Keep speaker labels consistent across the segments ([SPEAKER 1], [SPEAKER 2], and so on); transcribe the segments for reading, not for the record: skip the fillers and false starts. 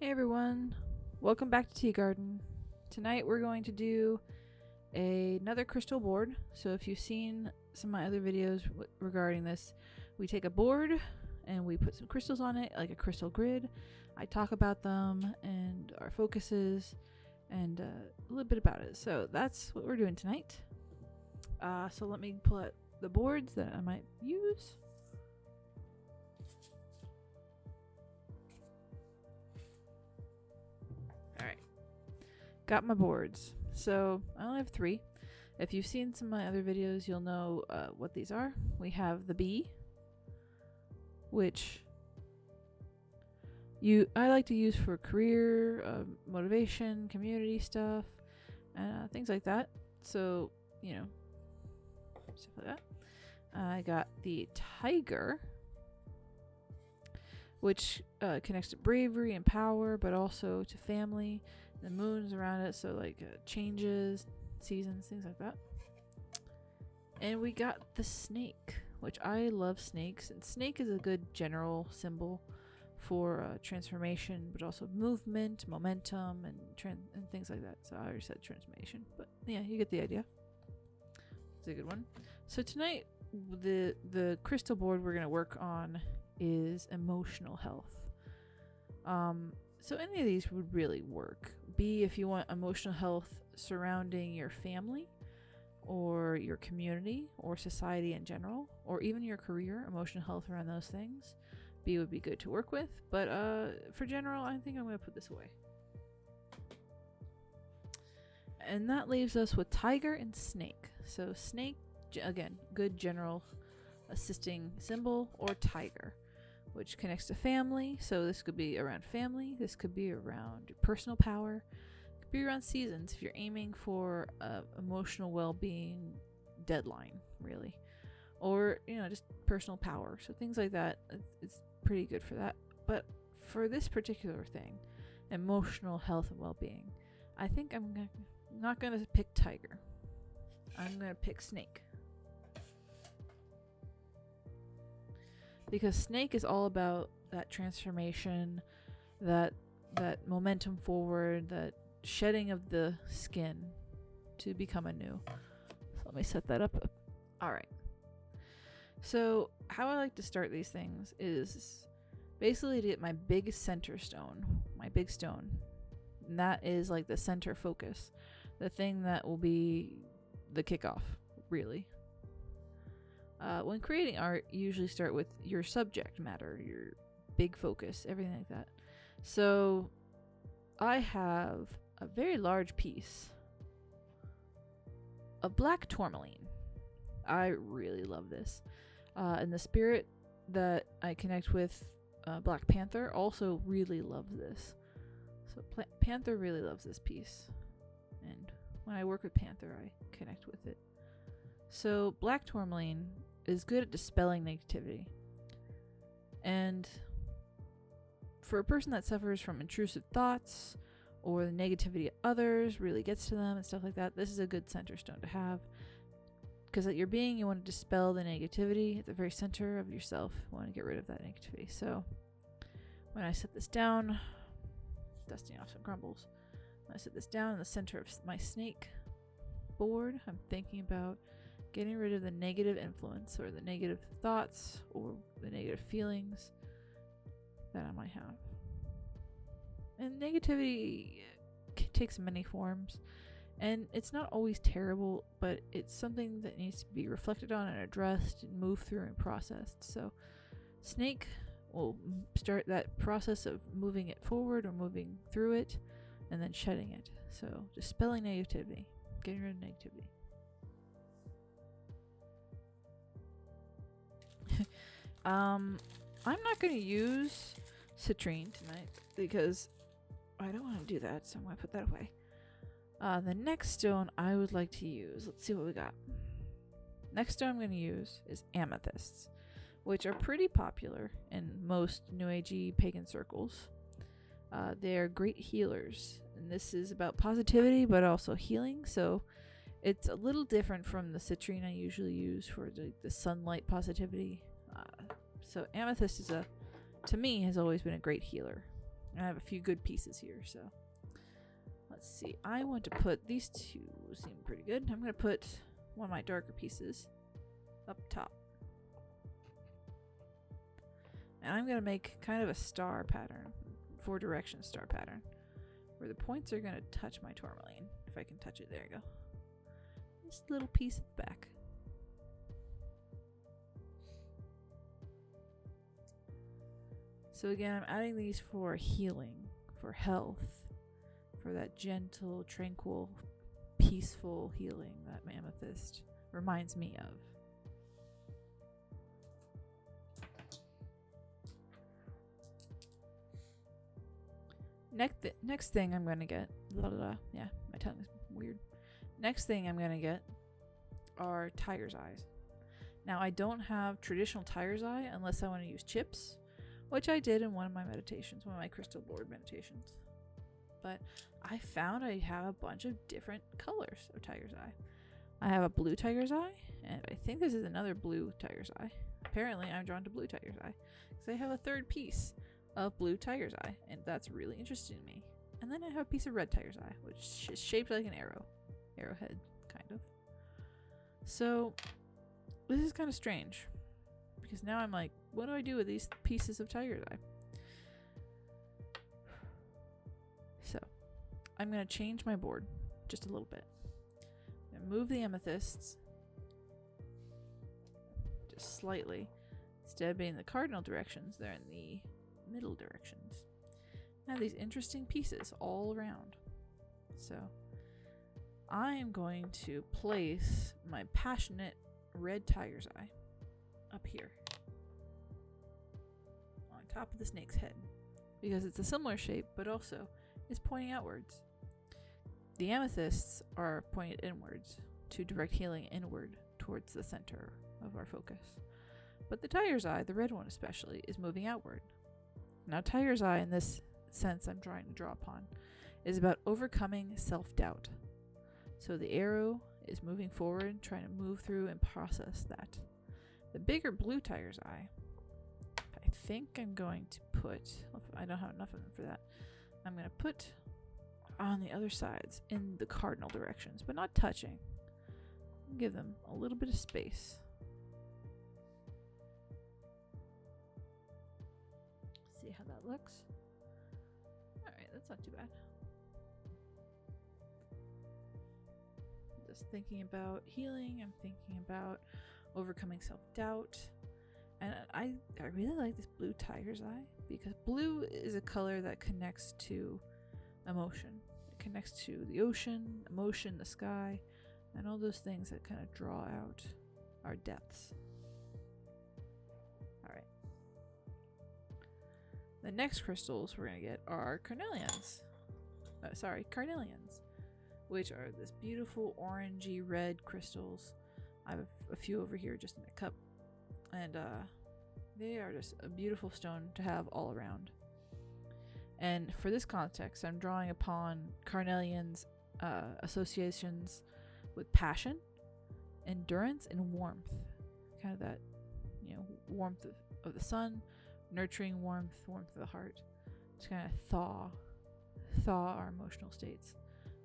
[SPEAKER 1] Hey everyone, welcome back to Tea Garden. Tonight we're going to do another crystal board. So if you've seen some of my other videos regarding this, we take a board and we put some crystals on it, like a crystal grid. I talk about them and our focuses and a little bit about it. So that's what we're doing tonight. So let me pull out the boards that I might use. Alright, got my boards. So I only have 3. If you've seen some of my other videos, you'll know what these are. We have the bee, which I like to use for career, motivation, community stuff, things like that. So, stuff like that. I got the tiger, which connects to bravery and power, but also to family. The moon's around it, so like changes, seasons, things like that. And we got the snake, which I love snakes. And snake is a good general symbol for transformation, but also movement, momentum, and things like that. So I already said transformation, but yeah, you get the idea. It's a good one. So tonight, the crystal board we're gonna work on is emotional health. So any of these would really work. B, if you want emotional health surrounding your family or your community or society in general, or even your career, emotional health around those things. B would be good to work with, but for general, I think I'm going to put this away. And that leaves us with tiger and snake. So snake, again, good general assisting symbol, or tiger, which connects to family. So this could be around family. This could be around your personal power. It could be around seasons if you're aiming for emotional well-being deadline, really. Or, just personal power. So things like that, it's pretty good for that. But for this particular thing, emotional health and well-being, I think I'm not going to pick tiger. I'm going to pick snake. Because snake is all about that transformation, that momentum forward, that shedding of the skin to become anew. So let me set that up. Alright. So how I like to start these things is basically to get my big center stone, my big stone. And that is like the center focus. The thing that will be the kickoff, really. When creating art, you usually start with your subject matter, your big focus, everything like that. So I have a very large piece of black tourmaline. I really love this. And the spirit that I connect with, Black Panther, also really loves this. So Panther really loves this piece. And when I work with Panther, I connect with it. So black tourmaline is good at dispelling negativity. And for a person that suffers from intrusive thoughts or the negativity of others really gets to them and stuff like that, this is a good center stone to have. Because at your being, you want to dispel the negativity at the very center of yourself. You want to get rid of that negativity. So when I set this down, dusting off some crumbles, when I set this down in the center of my snake board, I'm thinking about getting rid of the negative influence or the negative thoughts or the negative feelings that I might have. And negativity takes many forms, and it's not always terrible, but it's something that needs to be reflected on and addressed and moved through and processed. So snake will start that process of moving it forward or moving through it and then shedding it. So dispelling negativity, getting rid of negativity. I'm not going to use citrine tonight because I don't want to do that, so I'm going to put that away. The next stone I would like to use, let's see what we got. Next stone I'm going to use is amethysts, which are pretty popular in most New Agey pagan circles. They are great healers, and this is about positivity but also healing, so it's a little different from the citrine I usually use for the sunlight positivity. So amethyst is to me, has always been a great healer. I have a few good pieces here, so let's see. I want to put these two seem pretty good. I'm going to put one of my darker pieces up top. And I'm going to make kind of a star pattern, 4 direction star pattern, where the points are going to touch my tourmaline. If I can touch it, there you go. This little piece at the back. So again, I'm adding these for healing, for health, for that gentle, tranquil, peaceful healing that amethyst reminds me of. Next thing I'm gonna get, yeah, my tongue is weird. Next thing I'm gonna get are tiger's eyes. Now I don't have traditional tiger's eye unless I want to use chips, which I did in one of my meditations, one of my crystal board meditations. But I found I have a bunch of different colors of tiger's eye. I have a blue tiger's eye, and I think this is another blue tiger's eye. Apparently I'm drawn to blue tiger's eye because I have a third piece of blue tiger's eye, and that's really interesting to me. And then I have a piece of red tiger's eye, which is shaped like an arrowhead, kind of. So this is kind of strange because now I'm like, what do I do with these pieces of tiger's eye? So I'm going to change my board just a little bit. I'm going to move the amethysts just slightly. Instead of being in the cardinal directions, they're in the middle directions. I have these interesting pieces all around. So I am going to place my passionate red tiger's eye up here on top of the snake's head because it's a similar shape but also is pointing outwards. The amethysts are pointed inwards to direct healing inward towards the center of our focus. But the tiger's eye, the red one especially, is moving outward. Now tiger's eye in this sense I'm trying to draw upon is about overcoming self-doubt. So the arrow is moving forward, trying to move through and process that. The bigger blue tiger's eye, I think I'm going to put, I don't have enough of them for that, I'm going to put on the other sides in the cardinal directions, but not touching. Give them a little bit of space. See how that looks? Alright, that's not too bad. Just thinking about healing, I'm thinking about overcoming self-doubt. And I really like this blue tiger's eye because blue is a color that connects to emotion. It connects to the ocean, emotion, the sky, and all those things that kind of draw out our depths. Alright. The next crystals we're going to get are carnelians. Carnelians, which are this beautiful orangey red crystals. I have a few over here just in a cup. And they are just a beautiful stone to have all around. And for this context, I'm drawing upon carnelians' associations with passion, endurance, and warmth. Kind of that, warmth of the sun, nurturing warmth of the heart. Just kind of thaw our emotional states.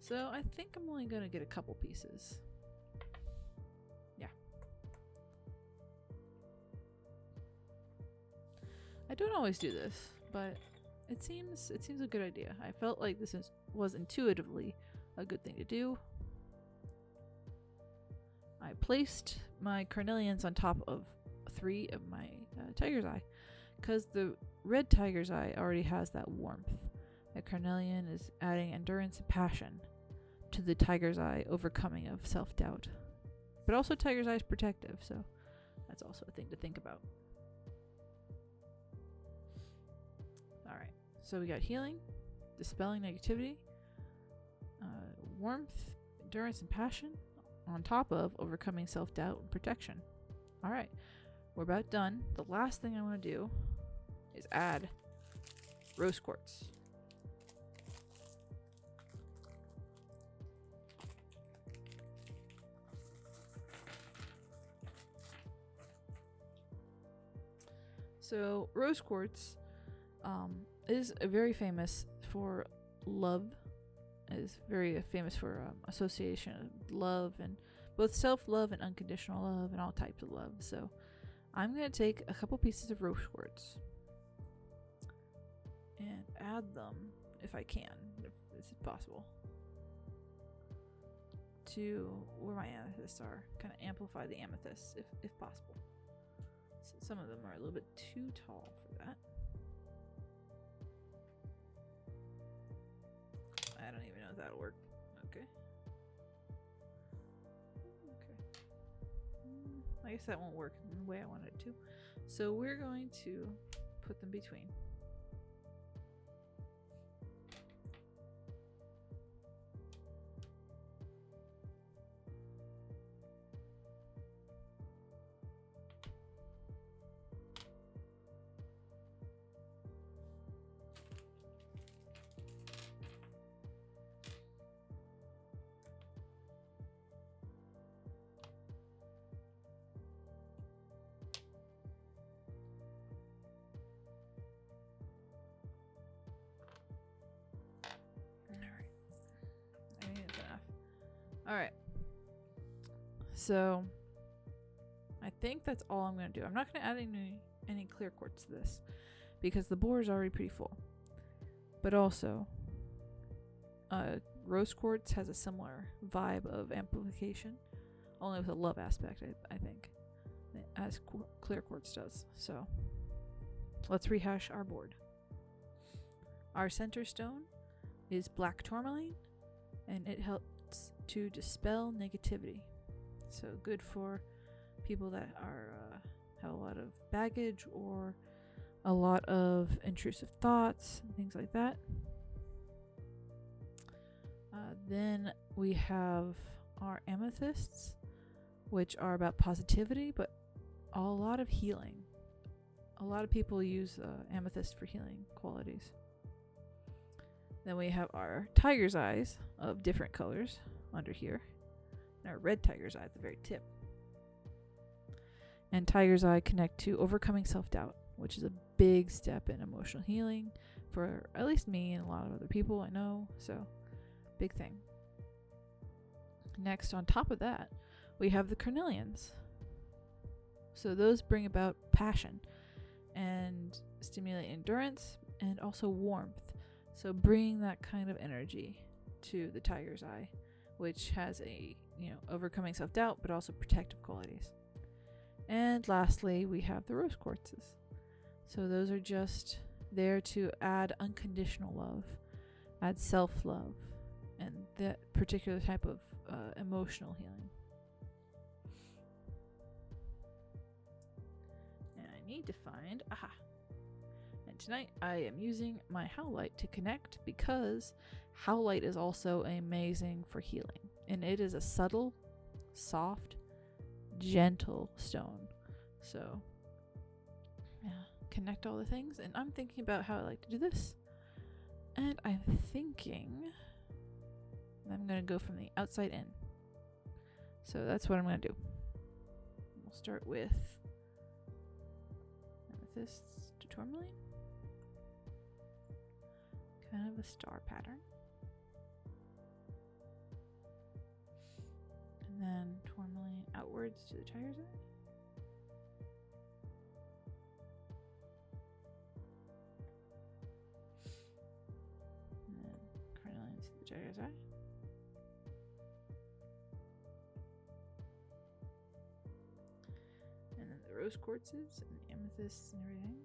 [SPEAKER 1] So I think I'm only going to get a couple pieces. Yeah. I don't always do this, but it seems a good idea. I felt like this was intuitively a good thing to do. I placed my carnelians on top of 3 of my tiger's eye because the red tiger's eye already has that warmth. The carnelian is adding endurance and passion to the tiger's eye overcoming of self-doubt. But also tiger's eye is protective, so that's also a thing to think about. Alright, so we got healing, dispelling negativity, warmth, endurance, and passion on top of overcoming self-doubt and protection. Alright, we're about done. The last thing I want to do is add rose quartz. So rose quartz is very famous for love. Is very famous for association of love and both self-love and unconditional love and all types of love. So I'm going to take a couple pieces of rose quartz and add them, if I can, if this is possible, to where my amethysts are. Kind of amplify the amethysts if possible. So some of them are a little bit too tall for that. I don't even know if that'll work. Okay. I guess that won't work in the way I wanted it to. So we're going to put them between. Alright. So I think that's all I'm going to do. I'm not going to add any clear quartz to this because the board is already pretty full. But also, rose quartz has a similar vibe of amplification, only with a love aspect, I think, as clear quartz does. So let's rehash our board. Our center stone is black tourmaline, and it helps to dispel negativity. So good for people that are have a lot of baggage or a lot of intrusive thoughts and things like that. Then we have our amethysts, which are about positivity, but a lot of healing. A lot of people use amethyst for healing qualities. Then we have our tiger's eyes of different colors under here, and our red tiger's eye at the very tip. And tiger's eye connect to overcoming self-doubt, which is a big step in emotional healing for at least me and a lot of other people I know. So big thing. Next, on top of that, we have the carnelians. So those bring about passion and stimulate endurance and also warmth. So bring that kind of energy to the tiger's eye, which has a, overcoming self-doubt, but also protective qualities. And lastly, we have the rose quartzes. So those are just there to add unconditional love, add self-love, and that particular type of emotional healing. And I need to find, and tonight I am using my howlite to connect because howlite is also amazing for healing. And it is a subtle, soft, gentle stone. So, yeah, connect all the things. And I'm thinking about how I like to do this. And I'm thinking I'm going to go from the outside in. So that's what I'm going to do. We'll start with amethysts to tourmaline. Kind of a star pattern. And then tourmaline outwards to the tiger's eye. And then carnelian to the tiger's eye. And then the rose quartzes and the amethysts and everything.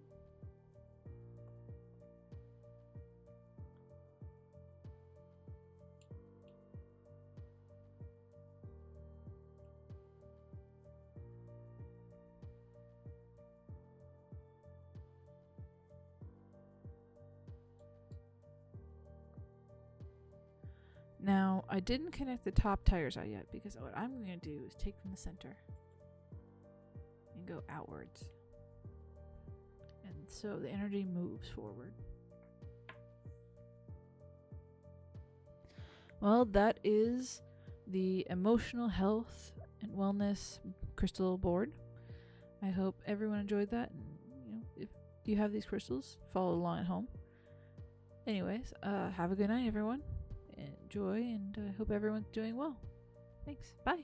[SPEAKER 1] Now, I didn't connect the top tiger's eye yet because what I'm going to do is take from the center and go outwards. And so the energy moves forward. Well, that is the emotional health and wellness crystal board. I hope everyone enjoyed that. And, if you have these crystals, follow along at home. Anyways, have a good night, everyone. Enjoy, and I hope everyone's doing well. Thanks. Bye.